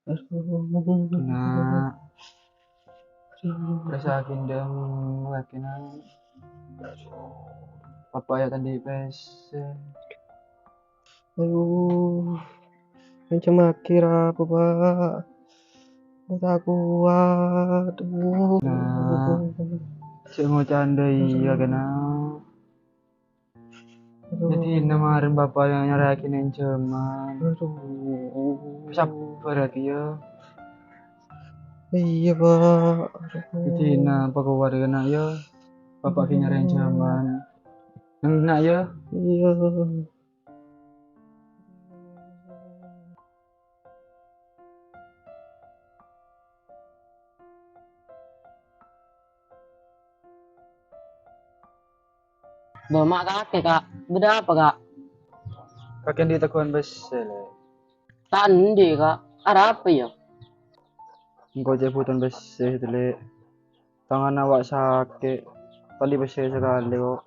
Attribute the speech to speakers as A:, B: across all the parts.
A: Kena rasa kindam kena apa ya tadi PS.
B: Aduh, macam akhir apa pak? Mata kuat.
A: Nah, semua canda iya kena. Jadi namarin bapak yang nyarakin yang cuman.
B: Aduh.
A: Sabar lagi ya.
B: Iya pak.
A: Jadi apa keluar kena ya. Bapak kini yang cuman. Nggak ya.
B: Iya.
C: Bamak kakek kak, beda apa kak?
A: Kakek di teguhan besar.
C: Tandi kak, ada apa ya?
A: Engkau jeputan besar itu le. Tangan awak sakit. Tadi besar sekali kok.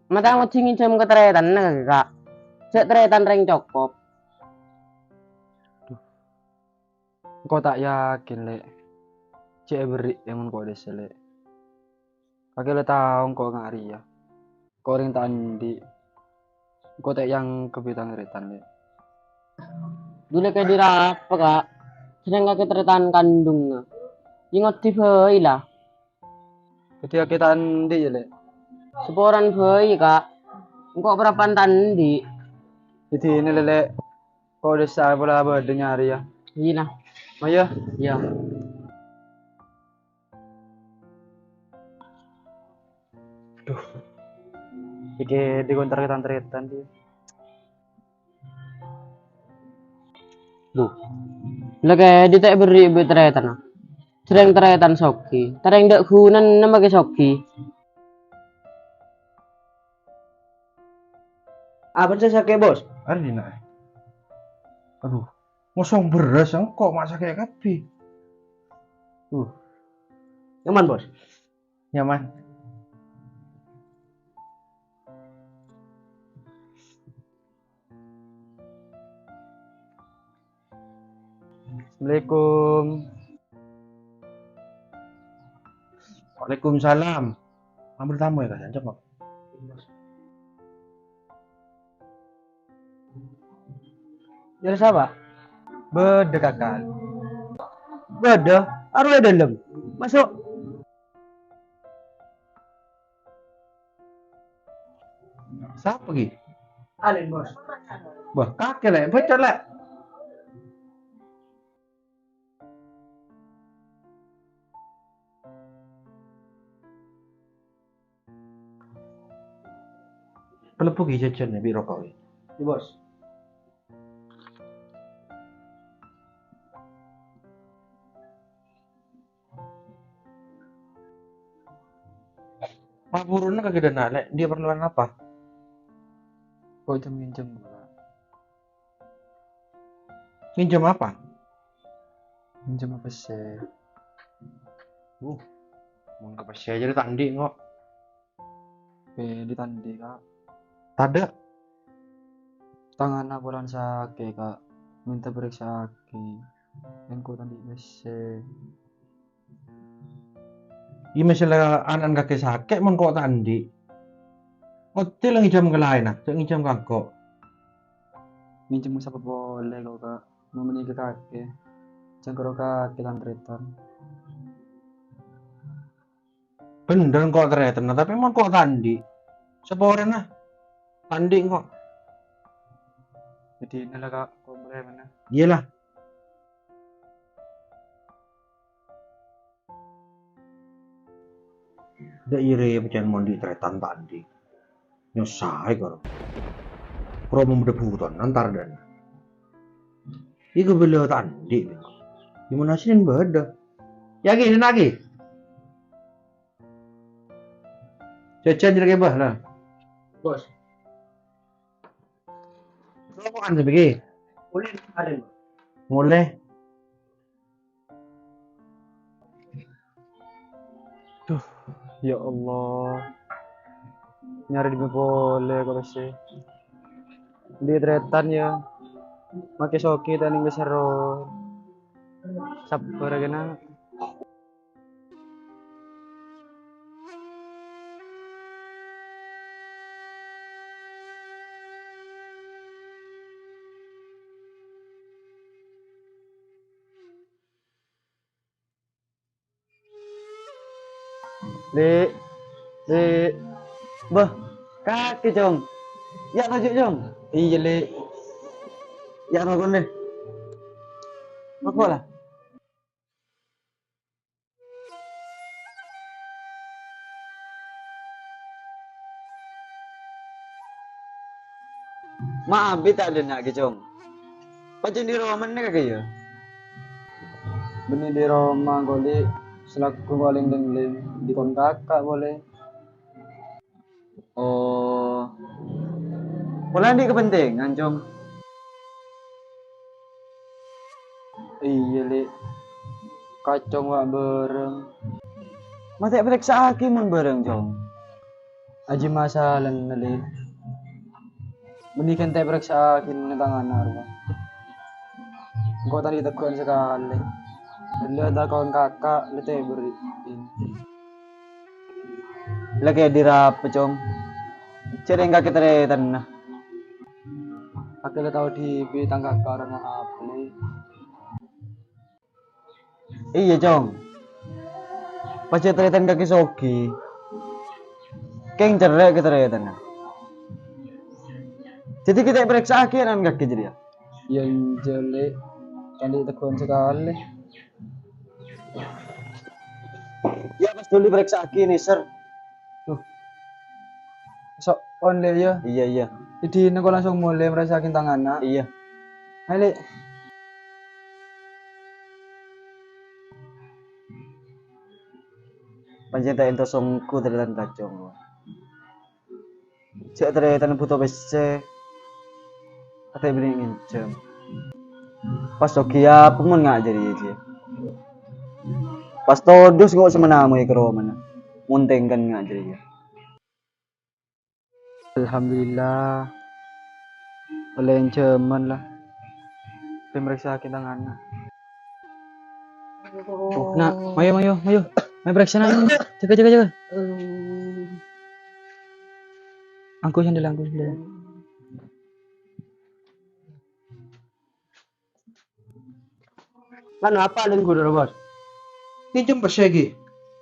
C: Mata mau cingin jam keteretan na kak. Cek teretan reng cokop.
A: Engkau tak yakin le. Cek beri yang kau desa le. Kakek le tahu engkau ngari ya. Kau ring tandi. Engkau tak yang kebitang retan le.
C: Dulu kayak dirapa kak. Sedang kakek teretan kandung na. Ingat di bayi lah.
A: Ketika kita tandi ya le.
C: Seporan bayi kak. Engkau berapa tandi?
A: Jadi ini lele. Kau desa pula berde nyari ya.
C: Iya lah.
A: Maya.
C: Ya.
A: Duh. Iki di konter retan dia.
C: Duh. Lah kayak di tak beri teretan na. Sedang teretan soki. Tereng dak gunan nama ke soki.
B: Apa sih sakit bos?
D: Arina. Aduh, ngosong beras kok masak kayak kapi.
B: Nyaman bos?
D: Nyaman.
A: Assalamualaikum.
D: Waalaikumsalam. Ambil tamu ya kak, cepet.
B: Jadi siapa?
A: Berde kakak.
B: Beda. Arwah dalam. Masuk.
D: Siapa lagi?
B: Alin bos.
D: Wah, kakek lah, baca lah. Pelepuk jajan ya, biro kau.
B: Iya bos.
D: Mak burunnya kagak ada nalek, dia perluan apa?
A: Kau minjem gula.
D: Minjem apa?
A: Minjem apa sih?
D: Mau ke pasir aja tandi kok.
A: Di tandi kak.
D: Tada.
A: Tangan aku lan sakit kak. Minta periksa kaki. Yang kau tandi besar.
D: Iya misalnya anak kakek sakit, mau kok tandi. Hotel yang jam ke lain ah, jangan jam kakak.
A: Minjem siapa boleh kau kak. Mau menikah kakek. Cangkro kakek lan retan.
D: Bener kok ternyata, tapi mau kok tandi. Seporen lah, tandi kok.
A: Jadi ini lah kak. Kau boleh mana?
D: Iyalah. Dak ire pecahan mondi tretan tadi. Nyosai karo. Promo mendebutan antar dan. Iku beliau tandi. Gimana sih beda? Yakin lagi? Jajan jadi bah lah.
B: Bos.
D: Rokokan sebegi.
B: Boleh Alin bos.
D: Mulai.
A: Ya Allah. Nyari di boleh kau besar. Di retan ya. make soki taning besaro sabar gana. Le bah kaki jong ya no jong iya le ya no kon le apa lah maaf beta ada nak jong pacen di Roma nih kaya benih di Roma goli selaku paling dengling di kon kakak boleh oh Pola di kepentingan jong iya le kacong wak bareng mata periksa hakiman bareng jong aji masalah nali benikan teh periksa hakim ni tangan arwah kau tadi teguhan sekali lihat ada kawan kakak letih beri lagi dirap pecong cereng kaki teretan nah aku tahu di tangga karena apa nih iya jong pas teretan kaki soki keng cerai keteretan nah jadi kita periksa akhiran kaki jadi ya yang jelek tadi teguhan sekali ya pas dulu periksa aki nih sir tuh so on le ya iya jadi aku langsung mulai merasakan tangan iya ayo panjang itu songku terlihat kacung cek terlihat butuh besi kata beri ngincem pas Tokia pemun nggak jadi aja pas todus nggak semenamu ya kero mana munteng kan nggak jadi ya alhamdulillah oleh enceman lah pemeriksa kita ngana oh nak mayo periksa nak jaga angku sendiri kan apa lagi gue bos
B: Ini jam bersegi.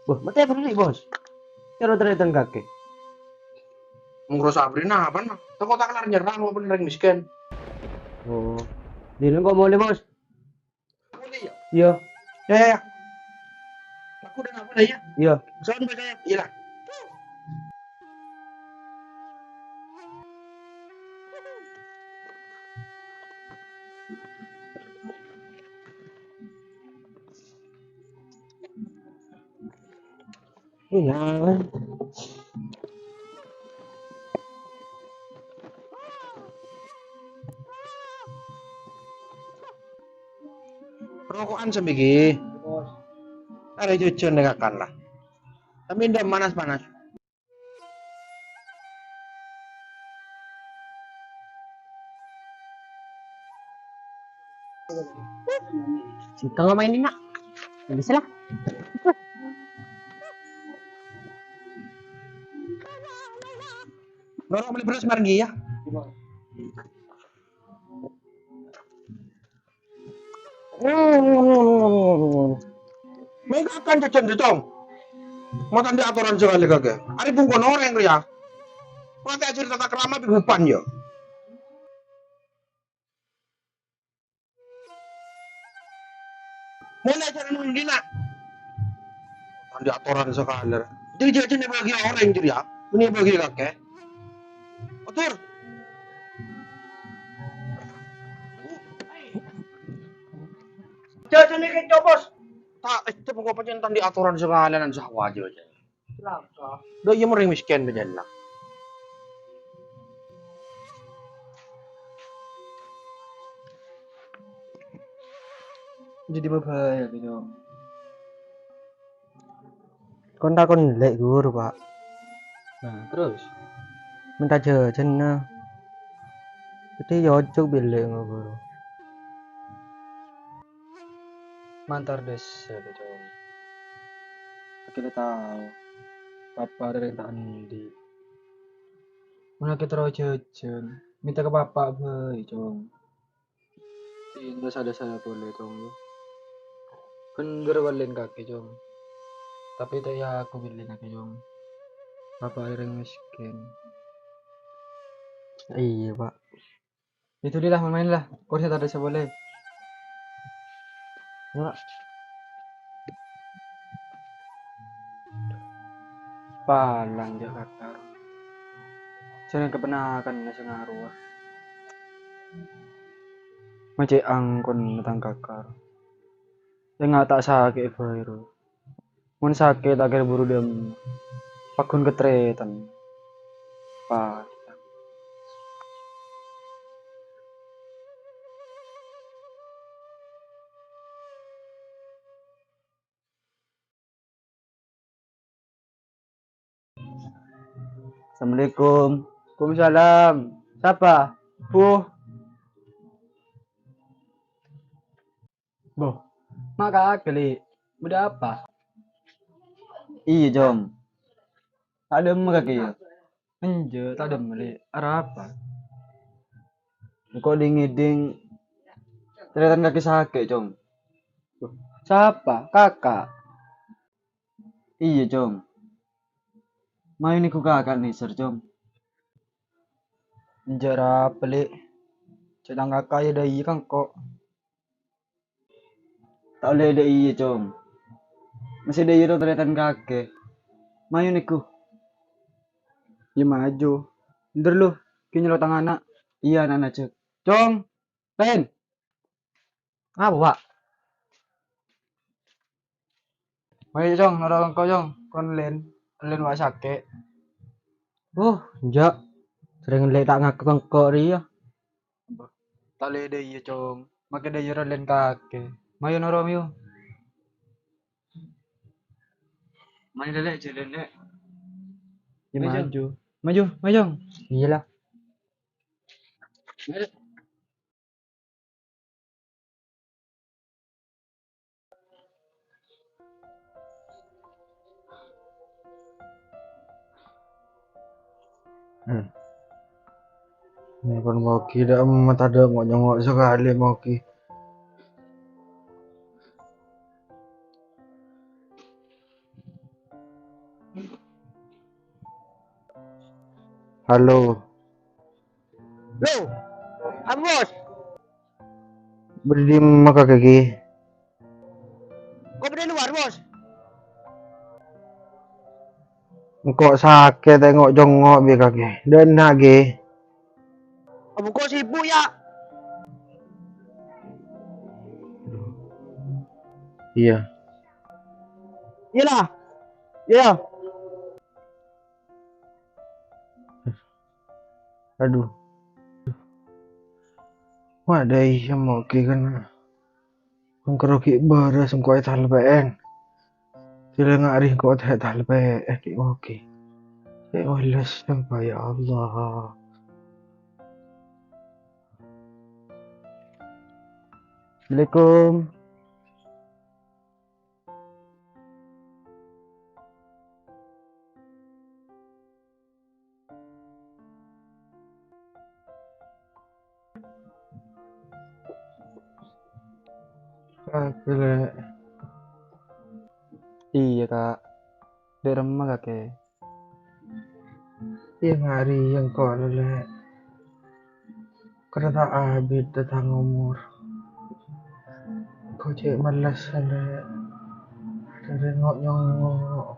A: wah mati beri bos cara terlihat kaki
B: Ngurus Sabrina apa nah? Toko tak kelar nyerang mau bener miskin.
A: oh dino kok boleh bos
B: Boleh ya?
A: iya
B: Ya. Aku udah apa ya?
A: iya
B: Soalnya baca ya. Iya lah.
A: iya
B: Rokokan sebegi. Ada cucun dengarkan lah. Tapi tidak panas.
C: Kita nggak mainin nak. Bisa lah.
B: Rokok beli beras margi ya. Mereka akan cucun. Mau tanda aturan sekali kagak. Hari bungkon orang ya. Nanti ajar tata kerama beban ya. Mulai ajaran undi nak. Tanda aturan sekali. Jadi jajan bagi orang jadi ya. Ini bagi kakek. Atur. Jajan ini kayak bos. Tak, itu pokok pencintaan di aturan sekalian dan sah wajib aja. Kenapa? Do iya mering miskin bejan lah.
A: jadi berbahaya gitu
C: Kon takon lek guru pak.
A: nah terus
C: Minta jajan nah. Jadi yojok beli nggak guru.
A: mantar desa cong. Akhirnya tahu papa dari tak andi. Mana kita terlalu jajan. Minta ke papa baik cong. Tidak ada boleh cong. Kan gerwalin kaki cong. Tapi tak ya aku bilin kaki cong. Papa ada yang miskin.
C: Iya, Pak.
A: Itu dia lah main lah. Kau tak ada boleh.
C: Ya,
A: Palang dia kakak. Jangan kebenakan nasi ngaruh. Macam angkon datang kakak. Ya nggak tak sakit baru. Mun sakit akhir buru dem. Pakun ketretan. Pa. Assalamualaikum. Waalaikumsalam. Siapa? Boh. Maka kali. Udah apa? Iya, Jom. Ada kaki ya? Enje, tak ada meli. Arah apa? Kok dingiding ternyata kaki sakit, Jom. Siapa? Kakak. Iya, Jom. Main iku kakak nih, Sir, Jom. Jara pelik. Cedang kakak ya dari kan kok. Tak boleh ada iya, Jom. Masih ada iya ternyata kakek. Main iku. Ya maju. Ntar lu, kini lo tangan anak. Iya, anak cek. Jom, Pen.
C: apa, Pak?
A: Mari Jong, nolong kau Jong. Kon len wa sakit.
C: Enggak. Sering lihat tak ngaku kengkok dia.
A: Tali deh iya Jong. Makin deh yura len kakek. Mayo norom yo. Mari deh jalan deh. Ya maju. Maju, maju Jong.
C: Iyalah.
D: Ini pun mau dah mata ada nyongok sekali mau Halo,
C: Lo, apa bos?
D: berdiri maka kaki.
C: Kau di luar bos?
D: Kok sakit tengok jongok bi kaki. Dan lagi.
C: Apa kau sibuk ya?
D: Iya.
C: Iyalah. Iya.
D: Aduh. Wah, ada iya mau kan. Kung keroki beres kau tal beng. Sila ngari kau tal beng. Oke. Ya Allah sampai ya Allah.
A: Assalamualaikum.
D: Kakile.
A: Iya kak. Dek remah kakek.
D: Iya ngari yang kau lele. Kereta abis datang umur. Kau cek malas lele. Terengok nyongok.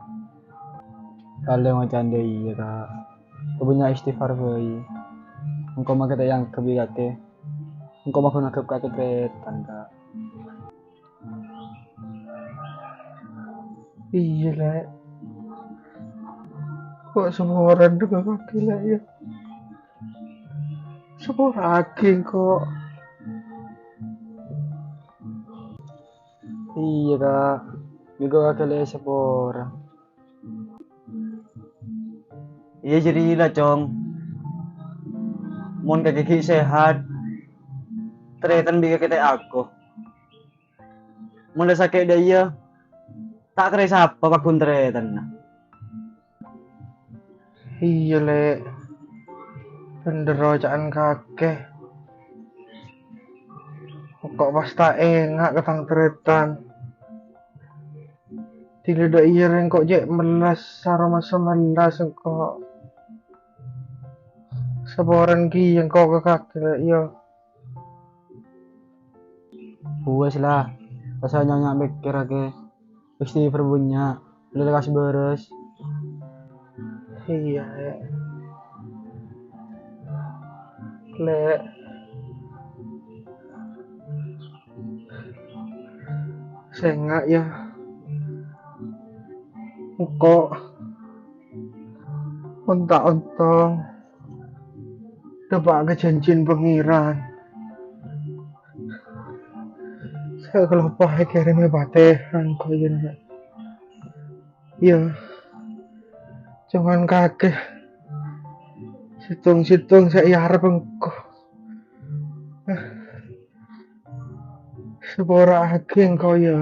A: Kalian mau canda iya kak. Kau punya istighfar bayi. Engkau mau kita yang kebi kakek. Engkau mau nakep kakek tretan kak.
D: Iya le. Kok semua orang juga kaki le ya. Semua lagi kok.
A: Iya kak. Juga kakek le sepora. Iya jadi lah Cong. Mon kaki sehat. Tretan biga kita aku. mulai sakit dia iya. Tak kira siapa pakun teretan nah.
D: Iya lek. Bener rojaan kakek. Kok pas tak enak ketang teretan. Tidak iya yang kok jek melas sarama semelas kok. Seboran ki yang kok ke kakek iya.
A: Puas lah. Rasanya nyak mikir ake. Pasti berbunya. Udah kasih beres.
D: Iya lek. Lek. Sengak ya. Kok ontang-ontang tebak ke cincin pengiran. Saya kalau pakai kirimnya batehan kok ini. Iya, cuman kakek. Situng-situng saya harap engkau. Sepora aking kau ya.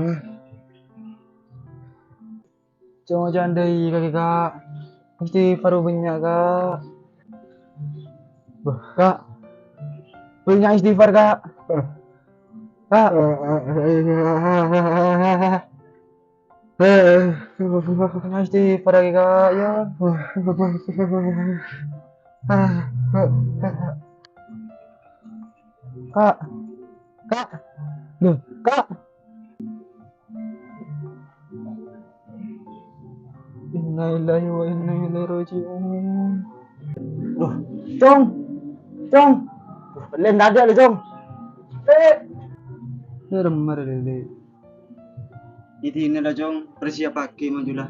A: Cuma jandai kaki kak. Pasti baru banyak kak. Kak. Banyak istighfar kak. Kak. Banyak istighfar lagi kak. Ya. Kak. Kak. Duh. Kak. Innalillahi wa inna ilaihi raji'un. Duh. Cong. Cong. Belen dada lu cong. Ini remar lele.
B: Ini lah Jong, persiap pakai majulah.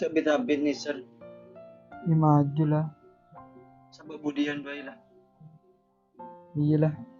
B: Cak beta-bet nih sir.
A: Ya maju lah.
B: Sabab budian baiklah.
A: Iyalah.